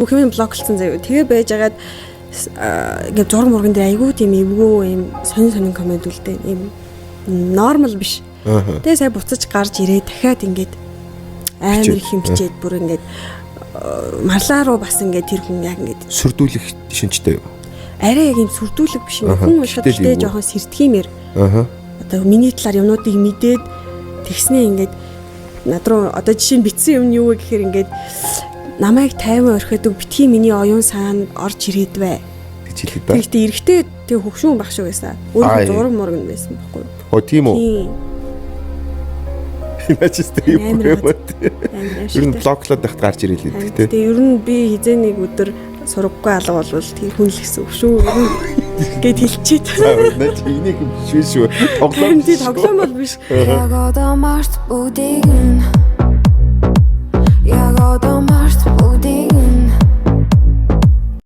бүх юм блоклцсан заяа. Тэгээ байж агаад ингээд зураг мурган дээр айгүй тийм эвгүй юм сонин комент үлдээ. Ийм нормал биш. Тэгээ сая буцаж гарч ирээ дахиад ингээд амар их юм бичээд бүр ингээд марлаа руу бас ингээд тэр хүн яг ингээд сүрдүүлэх шинжтэй юу? Арай яг юм сүрдүүлэг биш юм. Хүн уншихад ихтэй жоохон сэрдгиймэр. Одоо миний талаар юмнуудыг мэдээд тэгснээ ингээд над руу одоо жишээ нь битсэн юм юу гэхээр ингээд намайг тайван орхиод битгий миний оюун санаанд орж ирээд бай. гэж хэлээд байна. Тэгтээ эрэхтэй тэг хөвшүүн баг шүү байсан. Өөрөө зураг мурган байсан байхгүй. Оо тийм үү? Имэжтэй юм уу? Ер нь блоклоод байхад гарч ирэл гэдэг те. Тэгээ ер нь би хизээ нэг өдөр сураггүй алга болвол тэр хүн л гэсэн үг шүү. Гэт хэлчихэд. Наа чи энийг биш шүү. Тоглоом. Тийм тоглоом бол биш. Jag går de marst bodegen. Jag går de